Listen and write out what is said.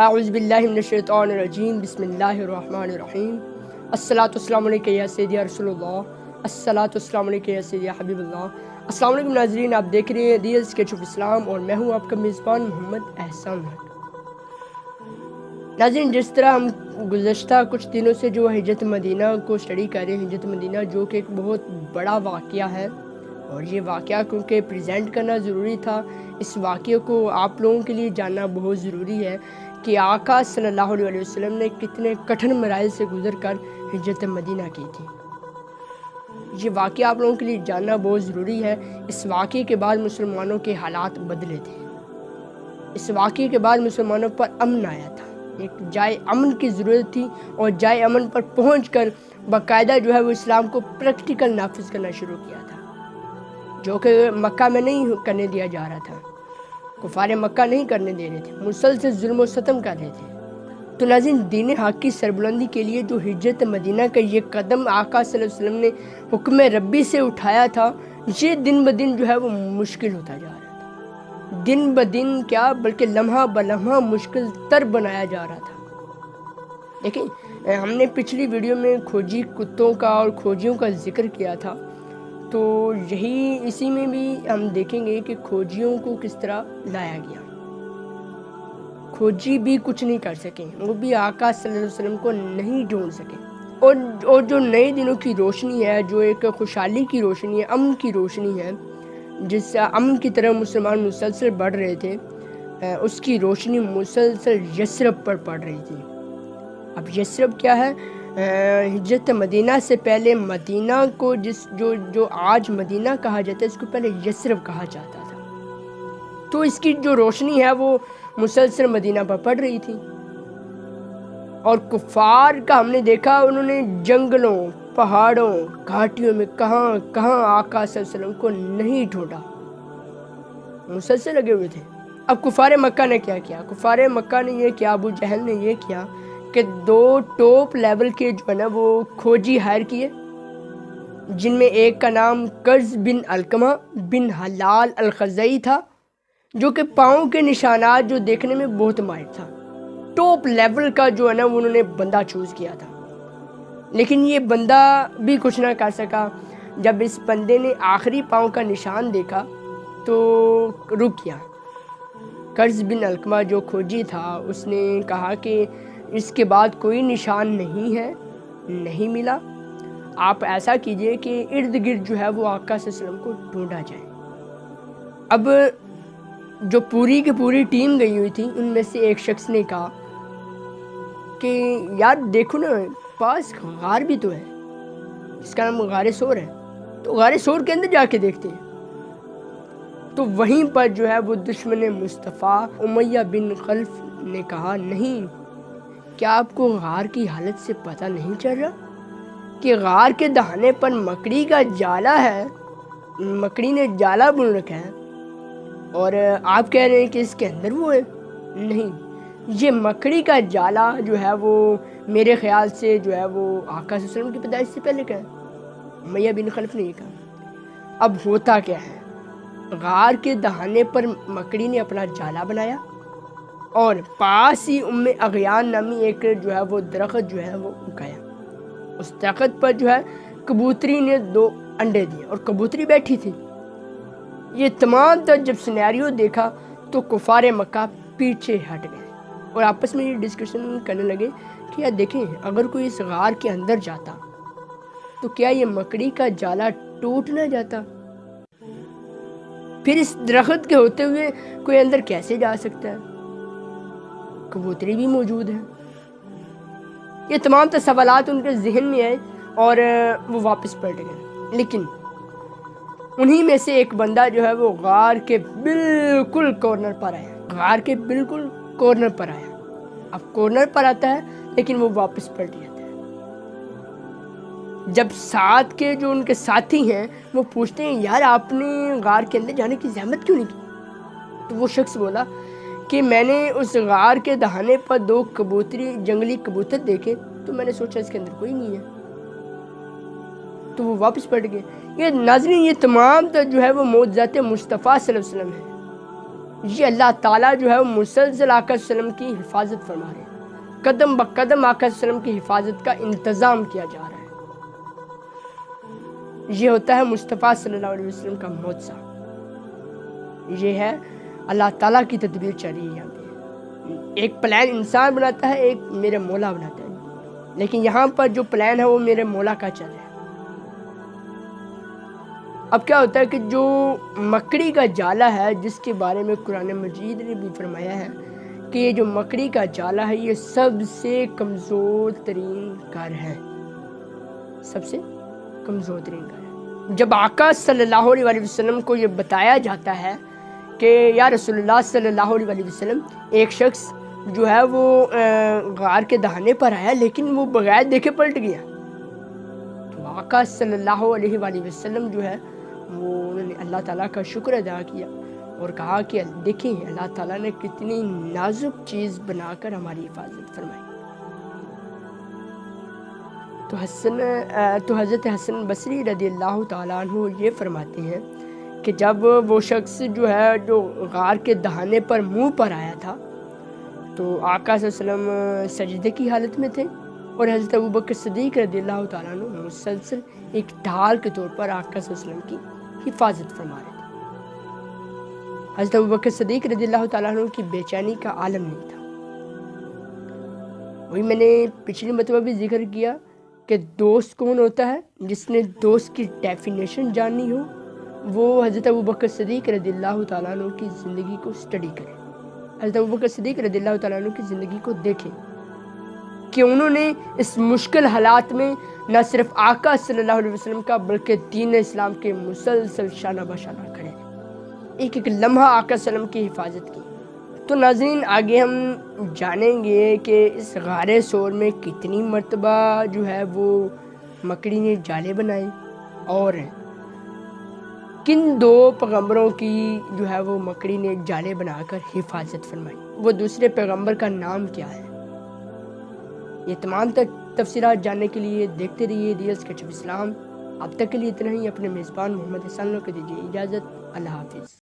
اعوذ باللہ من الشیطان الرجیم بسم اللہ الرحمن الرحیم الصلاۃ والسلام علیکہ یا سیدی یا رسول اللہ الصلاۃ والسلام علیکہ یا سیدی یا حبیب اللہ۔ السلام علیکم ناظرین، آپ دیکھ رہے ہیں دی اسکیچ آف اسلام اور میں ہوں آپ کا میزبان محمد احسان حق۔ ناظرین، جس طرح ہم گزشتہ کچھ دنوں سے جو ہجرت مدینہ کو اسٹڈی کر رہے ہیں، ہجرت مدینہ جو کہ ایک بہت بڑا واقعہ ہے، اور یہ واقعہ کیونکہ پریزنٹ کرنا ضروری تھا، اس واقعے کو آپ لوگوں کے لیے جاننا بہت ضروری ہے کہ آقا صلی اللہ علیہ وسلم نے کتنے کٹھن مراحل سے گزر کر ہجرت مدینہ کی تھی۔ یہ واقعہ آپ لوگوں کے لیے جاننا بہت ضروری ہے۔ اس واقعے کے بعد مسلمانوں کے حالات بدلے تھے، اس واقعے کے بعد مسلمانوں پر امن آیا تھا، ایک جائے امن کی ضرورت تھی، اور جائے امن پر پہنچ کر باقاعدہ جو ہے وہ اسلام کو پریکٹیکل نافذ کرنا شروع کیا تھا، جو کہ مکہ میں نہیں کرنے دیا جا رہا تھا، کفار مکہ نہیں کرنے دے رہے تھے، مسلسل ظلم و ستم کر رہے تھے۔ تو ناظرین، دین حق کی سربلندی کے لیے جو ہجرت مدینہ کا یہ قدم آقا صلی اللہ علیہ وسلم نے حکم ربی سے اٹھایا تھا، یہ دن بدن جو ہے وہ مشکل ہوتا جا رہا تھا، دن بدن کیا بلکہ لمحہ بلمحہ مشکل تر بنایا جا رہا تھا۔ دیکھیں، ہم نے پچھلی ویڈیو میں کھوجی کتوں کا اور کھوجیوں کا ذکر کیا تھا، تو یہی اسی میں بھی ہم دیکھیں گے کہ کھوجیوں کو کس طرح لایا گیا۔ کھوجی بھی کچھ نہیں کر سکے، وہ بھی آقا صلی اللہ علیہ وسلم کو نہیں ڈھونڈ سکے، اور جو نئے دنوں کی روشنی ہے، جو ایک خوشحالی کی روشنی ہے، امن کی روشنی ہے، جس امن کی طرف مسلمان مسلسل بڑھ رہے تھے، اس کی روشنی مسلسل یثرب پر پڑ رہی تھی۔ اب یثرب کیا ہے؟ ہجرت مدینہ سے پہلے مدینہ کو جو آج مدینہ کہا جاتا ہے، اس کو پہلے یثرب کہا جاتا تھا۔ تو اس کی جو روشنی ہے وہ مسلسل مدینہ پر پڑ رہی تھی، اور کفار کا ہم نے دیکھا، انہوں نے جنگلوں، پہاڑوں، گھاٹیوں میں کہاں کہاں آقا صلی اللہ علیہ وسلم کو نہیں ڈھونڈا، مسلسل لگے ہوئے تھے۔ اب کفار مکہ نے کیا کیا؟ کفار مکہ نے یہ کیا، ابو جہل نے یہ کیا کہ دو ٹاپ لیول کے جو ہے نا وہ کھوجی ہائر کیے، جن میں ایک کا نام قرظ بن علقمہ بن حلال الخزاعی تھا، جو کہ پاؤں کے نشانات جو دیکھنے میں بہت ماہر تھا، ٹاپ لیول کا جو ہے نا انہوں نے بندہ چوز کیا تھا۔ لیکن یہ بندہ بھی کچھ نہ کر سکا۔ جب اس بندے نے آخری پاؤں کا نشان دیکھا تو رک گیا۔ قرظ بن علقمہ جو کھوجی تھا، اس نے کہا کہ اس کے بعد کوئی نشان نہیں ہے، نہیں ملا، آپ ایسا کیجئے کہ ارد گرد جو ہے وہ آقا صلی اللہ علیہ وسلم کو ڈھونڈا جائے۔ اب جو پوری کی پوری ٹیم گئی ہوئی تھی، ان میں سے ایک شخص نے کہا کہ یار دیکھو نا، پاس غار بھی تو ہے، اس کا نام غار ثور ہے، تو غار ثور کے اندر جا کے دیکھتے ہیں۔ تو وہیں پر جو ہے وہ دشمن مصطفیٰ امیہ بن خلف نے کہا، نہیں، کیا آپ کو غار کی حالت سے پتہ نہیں چل رہا کہ غار کے دہانے پر مکڑی کا جالا ہے، مکڑی نے جالا بن رکھا ہے، اور آپ کہہ رہے ہیں کہ اس کے اندر وہ ہے؟ نہیں، یہ مکڑی کا جالا جو ہے وہ میرے خیال سے جو ہے وہ آقا صلی اللہ علیہ وسلم کی پیدائش سے پہلے کا ہے۔ امیہ بن خلف نے یہ کہا۔ اب ہوتا کیا ہے؟ غار کے دہانے پر مکڑی نے اپنا جالا بنایا، اور پاس ہی ام اغیان نامی ایک جو ہے وہ درخت جو ہے وہ اگایا۔ اس درخت پر جو ہے کبوتری نے 2 انڈے دیے، اور کبوتری بیٹھی تھی۔ یہ تمام تر جب سینیریو دیکھا تو کفار مکہ پیچھے ہٹ گئے، اور آپس میں یہ ڈسکشن کرنے لگے کہ یار دیکھیں، اگر کوئی اس غار کے اندر جاتا تو کیا یہ مکڑی کا جالا ٹوٹ نہ جاتا؟ پھر اس درخت کے ہوتے ہوئے کوئی اندر کیسے جا سکتا ہے؟ کبوتری بھی موجود ہے۔ یہ تمام تر سوالات ان کے ذہن میں آئے، اور وہ واپس پلٹ گئے۔ لیکن انہی میں سے ایک بندہ جو ہے وہ غار کے بالکل کارنر پر آیا، غار کے بالکل کارنر پر آیا۔ اب کارنر پر آتا ہے لیکن وہ واپس پلٹ جاتا ہے۔ جب ساتھ کے جو ان کے ساتھی ہیں وہ پوچھتے ہیں، یار آپ نے غار کے اندر جانے کی زحمت کیوں نہیں کی؟ تو وہ شخص بولا کہ میں نے اس غار کے دہانے پر 2 کبوتری جنگلی کبوتر دیکھے، تو میں نے سوچا اس کے اندر کوئی نہیں ہے، تو وہ واپس پلٹ گئے۔ یہ ناظرین، یہ تمام تر جو ہے وہ معجزات مصطفیٰ صلی اللہ علیہ وسلم ہے۔ یہ اللہ تعالیٰ جو ہے وہ مسلسل آقا صلی اللہ علیہ وسلم کی حفاظت فرما رہے ہیں، قدم بقدم آقا صلی اللہ علیہ وسلم کی حفاظت کا انتظام کیا جا رہا ہے۔ یہ ہوتا ہے مصطفیٰ صلی اللہ علیہ وسلم کا معجزہ، یہ ہے اللہ تعالیٰ کی تدبیر چل رہی ہے یہاں پہ۔ ایک پلان انسان بناتا ہے، ایک میرے مولا بناتا ہے، لیکن یہاں پر جو پلان ہے وہ میرے مولا کا چل رہا ہے۔ اب کیا ہوتا ہے کہ جو مکڑی کا جالہ ہے، جس کے بارے میں قرآن مجید نے بھی فرمایا ہے کہ یہ جو مکڑی کا جالہ ہے یہ سب سے کمزور ترین گھر ہے، سب سے کمزور ترین گھر ہے۔ جب آقا صلی اللہ علیہ وسلم کو یہ بتایا جاتا ہے کہ یا رسول اللہ صلی اللہ علیہ وسلم، ایک شخص جو ہے وہ غار کے دہانے پر آیا لیکن وہ بغیر دیکھے پلٹ گیا، تو آقا صلی اللہ علیہ وسلم جو ہے وہ انہوں نے اللہ تعالیٰ کا شکر ادا کیا اور کہا کہ دیکھیں اللہ تعالیٰ نے کتنی نازک چیز بنا کر ہماری حفاظت فرمائی۔ تو حضرت حسن بصری رضی اللہ تعالیٰ عنہ یہ فرماتے ہیں کہ جب وہ شخص جو ہے جو غار کے دہانے پر منہ پر آیا تھا تو آقا صلی اللہ علیہ وسلم سجدے کی حالت میں تھے، اور حضرت ابوبکر صدیق رضی اللہ تعالیٰ عنہ مسلسل ایک ڈھال کے طور پر آقا صلی اللہ علیہ وسلم کی حفاظت فرما رہے تھے۔ حضرت ابوبکر صدیق رضی اللہ تعالیٰ عنہ کی بے چینی کا عالم نہیں تھا۔ وہی میں نے پچھلی مرتبہ بھی ذکر کیا کہ دوست کون ہوتا ہے؟ جس نے دوست کی ڈیفینیشن جاننی ہو وہ حضرت ابوبکر صدیق رضی اللہ تعالیٰ عنہ کی زندگی کو اسٹڈی کرے، حضرت ابوبکر صدیق رضی اللہ تعالیٰ عنہ کی زندگی کو دیکھیں کہ انہوں نے اس مشکل حالات میں نہ صرف آقا صلی اللہ علیہ وسلم کا بلکہ دین اسلام کے مسلسل شانہ بشانہ کھڑے، ایک ایک لمحہ آقا صلی اللہ علیہ وسلم کی حفاظت کی۔ تو ناظرین آگے ہم جانیں گے کہ اس غار ثور میں کتنی مرتبہ جو ہے وہ مکڑی نے جالے بنائے اور کن دو پیغمبروں کی جو ہے وہ مکڑی نے جالے بنا کر حفاظت فرمائی، وہ دوسرے پیغمبر کا نام کیا ہے۔ یہ تمام تفصیلات جاننے کے لیے دیکھتے رہیے دیئرز کیچ اپ اسلام۔ اب تک کے لیے اتنا ہی، اپنے میزبان محمد حسن کو دیجیے اجازت، اللہ حافظ۔